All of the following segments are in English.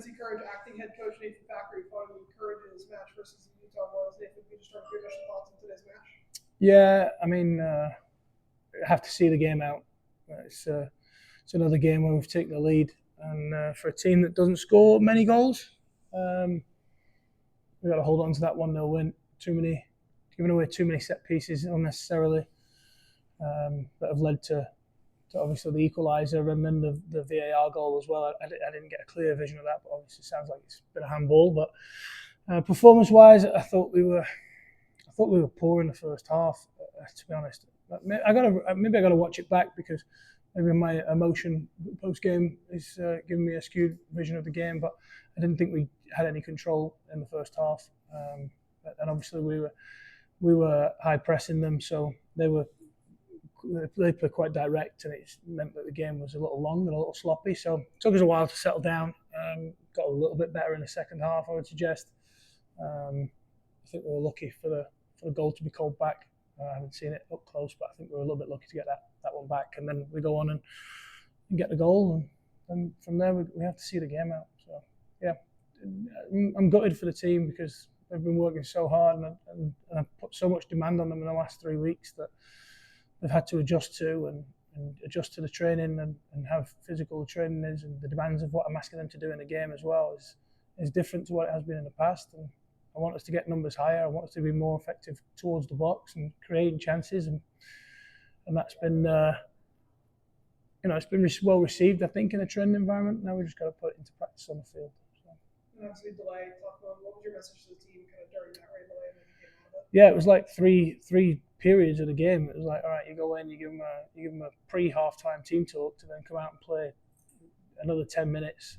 Tennessee Courage acting head coach Nathan Thackeray following Courage in his match versus the Utah Royals. Nathan, can you just start with your initial thoughts on today's match? Yeah, I mean, I have to see the game out. It's another game where we've taken the lead, and for a team that doesn't score many goals, we've got to hold on to that 1-0 win. Giving away too many set pieces unnecessarily that have led to obviously the equaliser and then the VAR goal as well. I didn't get a clear vision of that, but obviously it sounds like it's been a handball. But performance-wise, I thought we were poor in the first half. To be honest, maybe I got to watch it back because maybe my emotion post-game is giving me a skewed vision of the game. But I didn't think we had any control in the first half, and obviously we were high pressing them, so they played quite direct, and it meant that the game was a little long and a little sloppy. So it took us a while to settle down. Got a little bit better in the second half, I would suggest. I think we were lucky for the goal to be called back. I haven't seen it up close, but I think we were a little bit lucky to get that one back. And then we go on and get the goal, and from there we have to see the game out. So yeah, I'm gutted for the team because they've been working so hard, and I've put so much demand on them in the last 3 weeks that they've had to adjust to and adjust to the training and how physical the training is, and the demands of what I'm asking them to do in the game as well is different to what it has been in the past. And I want us to get numbers higher. I want us to be more effective towards the box and creating chances, and that's been it's been well received, I think, in a training environment. Now we just got to put it into practice on the field. And obviously delay. What was your message to the team kind of during that rain delay and then you came out of it? Yeah, it was like three periods of the game. It was like, all right, you go in, you give them a pre-halftime team talk to then come out and play another 10 minutes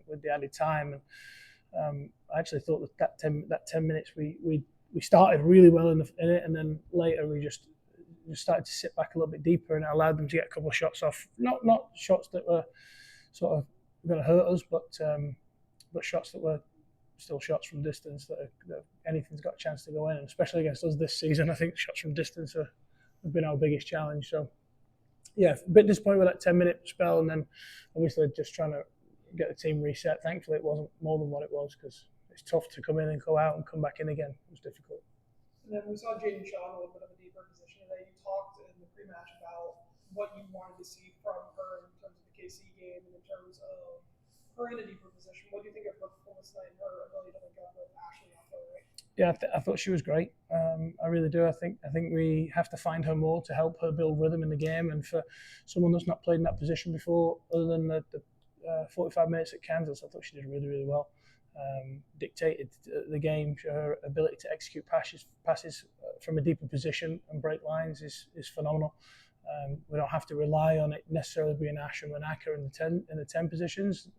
with the added time. And I actually thought that 10 minutes we started really well in it, and then later we just started to sit back a little bit deeper, and it allowed them to get a couple of shots off. Not shots that were sort of going to hurt us, but shots that were still shots from distance that anything's got a chance to go in, and especially against us this season. I think shots from distance have been our biggest challenge. So yeah, a bit disappointed with that 10-minute spell, and then obviously just trying to get the team reset. Thankfully it wasn't more than what it was, because it's tough to come in and go out and come back in again. It was difficult. And then we saw Jaden Shaw in a little bit of a deeper position today. You talked in the pre-match about what you wanted to see from her in terms of the KC game and in terms of her in a deeper position. What do you think of her performance tonight and her ability to link up with Ashley off the right? Yeah, I thought she was great. I really do. I think we have to find her more to help her build rhythm in the game. And for someone that's not played in that position before, other than the 45 minutes at Kansas, I thought she did really, really well. Dictated the game. Her ability to execute passes from a deeper position and break lines is phenomenal. We don't have to rely on it necessarily being Ash and Manaka in the 10 positions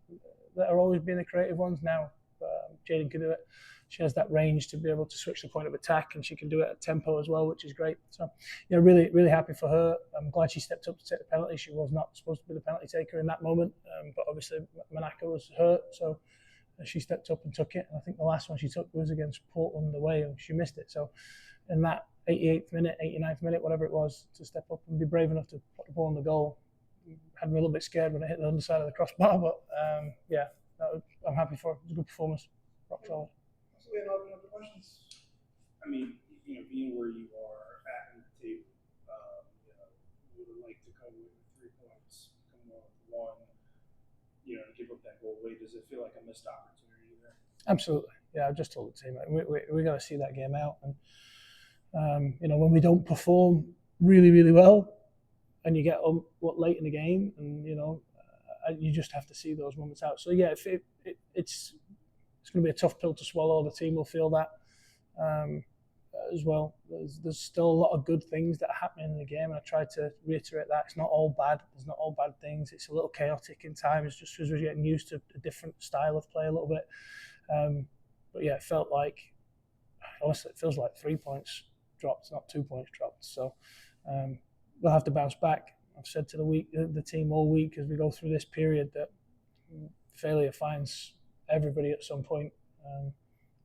that are always being the creative ones. Now Jaden can do it. She has that range to be able to switch the point of attack, and she can do it at tempo as well, which is great. So yeah, really, really happy for her. I'm glad she stepped up to take the penalty. She was not supposed to be the penalty taker in that moment, but obviously Manaka was hurt, so she stepped up and took it. And I think the last one she took was against Portland away, and she missed it. So in that 88th minute, 89th minute, whatever it was, to step up and be brave enough to put the ball on the goal, had me a little bit scared when it hit the underside of the crossbar. But yeah, I'm happy for it. It was a good performance. Rock solid. So we have other questions. I mean, being where you are at the table, you would like to come with 3 points, come with 1, to give up that goal away. Does it feel like a missed opportunity there? Absolutely. Yeah, I've just told the team we got to see that game out, and when we don't perform really, really well, and you get late in the game, and you just have to see those moments out. So yeah, it's going to be a tough pill to swallow. The team will feel that as well. There's still a lot of good things that are happening in the game, and I tried to reiterate that it's not all bad. There's not all bad things. It's a little chaotic in times, just because we're getting used to a different style of play a little bit. But yeah, it felt like, honestly, it feels like 3 points dropped, not 2 points dropped. So we'll have to bounce back. I've said to the team all week as we go through this period that failure finds everybody at some point.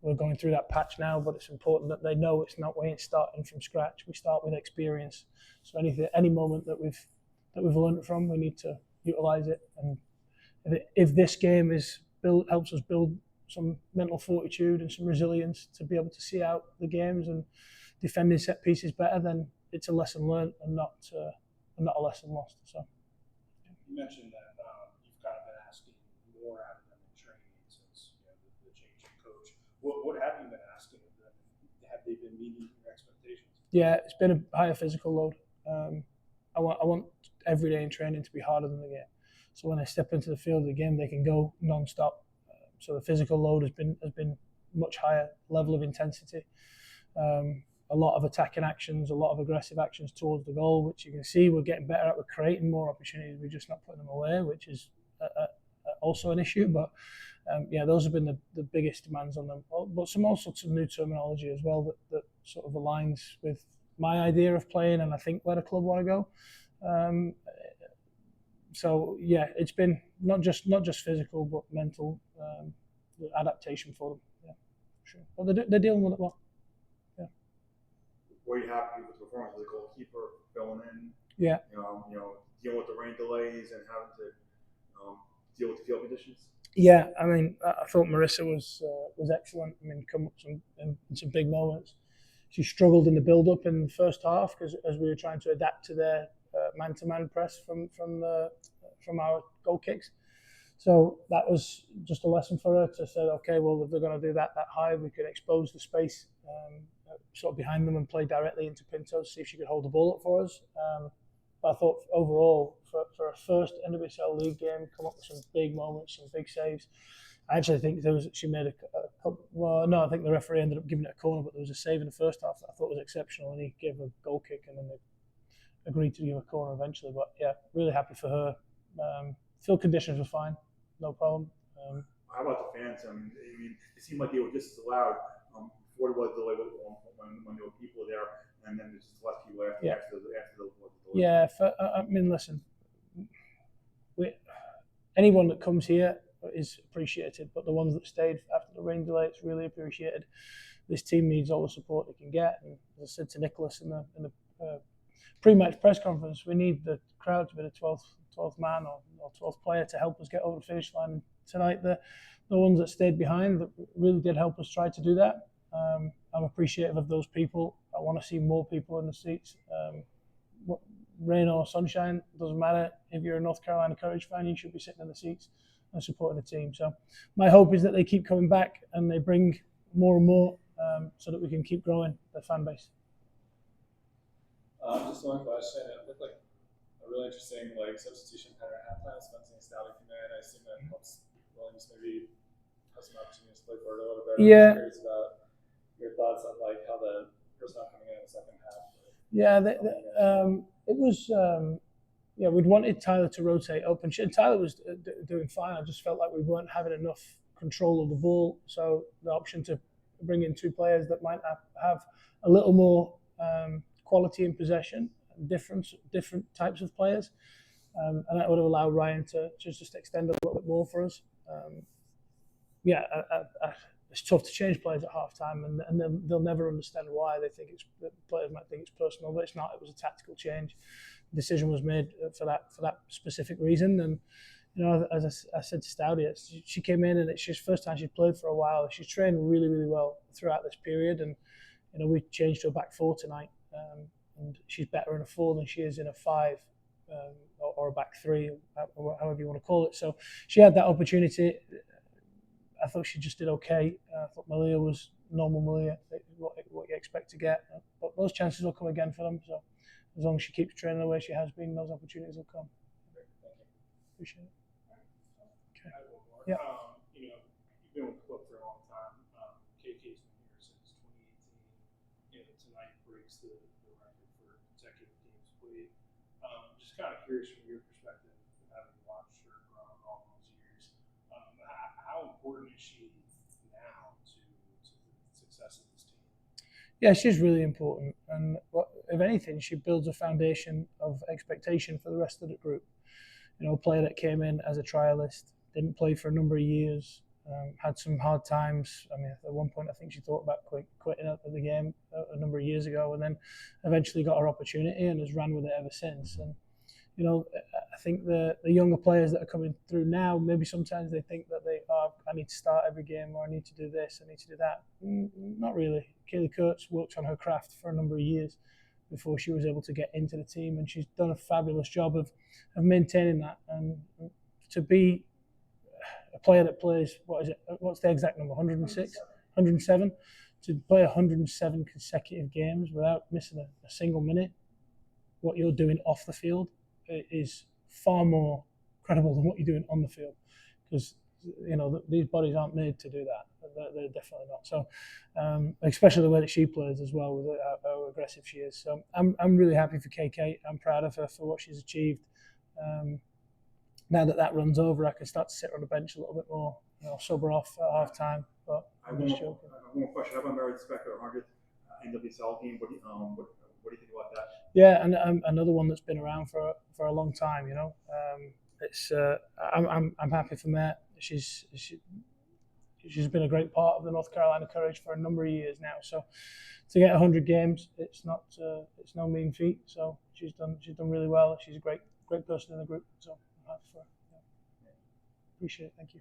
We're going through that patch now, but it's important that they know it's not way starting from scratch. We start with experience. So any moment that we've learned from, we need to utilize it. And if this game is helps us build some mental fortitude and some resilience to be able to see out the games and defending set pieces better, then it's a lesson learned and not a lesson lost. So you mentioned that you've kind of been asking more out of them in training since the change in coach. What have you been asking of them? Have they been meeting your expectations? Yeah, it's been a higher physical load. I want every day in training to be harder than the game. So when they step into the field of the game, they can go non-stop. So the physical load has been much higher level of intensity. A lot of attacking actions, a lot of aggressive actions towards the goal, which you can see we're getting better at. We're creating more opportunities. We're just not putting them away, which is also an issue. But those have been the biggest demands on them. But some new terminology as well that sort of aligns with my idea of playing and I think where the club want to go. So yeah, it's been not just physical but mental adaptation for them. Yeah, sure. But they're dealing with it well. Yeah. Were you happy with the performance of the goalkeeper filling in? Yeah. Dealing with the rain delays and having to deal with the field conditions. Yeah, I mean, I thought Marissa was excellent. I mean, come up in some big moments. She struggled in the build-up in the first half because as we were trying to adapt to their man-to-man press from our goal kicks. So that was just a lesson for her to say, okay, well, if they're going to do that high, we could expose the space sort of behind them and play directly into Pinto to see if she could hold the ball up for us. But I thought overall, for a first NWSL League game, come up with some big moments, some big saves. I actually think she made a couple. Well, no, I think the referee ended up giving it a corner, but there was a save in the first half that I thought was exceptional, and he gave a goal kick, and then they agreed to give a corner eventually. But yeah, really happy for her. Field conditions were fine, no problem. How about the fans? I mean, it seemed like they were just as loud before there was delay when there were people there, and then there's just less people after the delay. Yeah, I mean, listen, anyone that comes here is appreciated, but the ones that stayed after the rain delay, it's really appreciated. This team needs all the support they can get, and as I said to Nicholas in the pre-match press conference, we need the crowd to be the 12th man or 12th player to help us get over the finish line. And tonight, the ones that stayed behind that really did help us try to do that. I'm appreciative of those people. I want to see more people in the seats. Rain or sunshine, doesn't matter. If you're a North Carolina Courage fan, you should be sitting in the seats and supporting the team. So my hope is that they keep coming back and they bring more and more so that we can keep growing the fan base. Just one question. It looked like a really interesting substitution pattern at halftime. Spencer and Stouty came in. I assume that helps Williams maybe have some opportunities to play forward a little bit. Yeah. I'm curious about your thoughts on how the personnel coming in the second half. Yeah, it was. We'd wanted Tyler to rotate up, and Tyler was doing fine. I just felt like we weren't having enough control of the ball. So the option to bring in two players that might have a little more quality in possession, different types of players, and that would have allowed Ryan to just extend a little bit more for us. It's tough to change players at halftime, and they'll never understand why. The players might think it's personal, but it's not. It was a tactical change. The decision was made for that specific reason. And as I said to Stoudy, she came in and it's the first time she's played for a while. She's trained really, really well throughout this period, and we changed to a back four tonight, and she's better in a 4 than she is in a 5 or a back 3, however you want to call it. So she had that opportunity. I thought she just did okay. I thought Malia was normal Malia, what you expect to get. But those chances will come again for them. So as long as she keeps training the way she has been, those opportunities will come. Appreciate it. Okay. I have one more. Yeah. You've been with the club for a long time. KK's been here since 2018. Tonight breaks the record for consecutive games played. Just kind of curious from your perspective, having watched her grow all those years, how important is she now to the success of this team? Yeah, she's really important, and if anything, she builds a foundation of expectation for the rest of the group. A player that came in as a trialist, didn't play for a number of years, had some hard times. I mean, at one point, I think she thought about quitting out of the game a number of years ago, and then eventually got her opportunity and has ran with it ever since. And I think the younger players that are coming through now, maybe sometimes they think that they are need to start every game, or I need to do this, I need to do that. Not really. Kaylee Kurtz worked on her craft for a number of years before she was able to get into the team, and she's done a fabulous job of maintaining that. And to be a player that plays, what's the exact number, 106? 107? To play 107 consecutive games without missing a single minute, what you're doing off the field is far more credible than what you're doing on the field, because these bodies aren't made to do that. They're definitely not. So, especially the way that she plays as well, with how aggressive she is. So I'm really happy for KK. I'm proud of her for what she's achieved. Now that runs over, I can start to sit on the bench a little bit more, sober off at half time. But I'm just joking. One more question. How about Meredith Specker, 100th NWSL team? What do you think about that? Yeah, and another one that's been around for a long time. I'm happy for Matt. She's been a great part of the North Carolina Courage for a number of years now. So to get 100 games, it's no mean feat. So she's done really well. She's a great person in the group. So I'm happy for her. Yeah. Appreciate it. Thank you.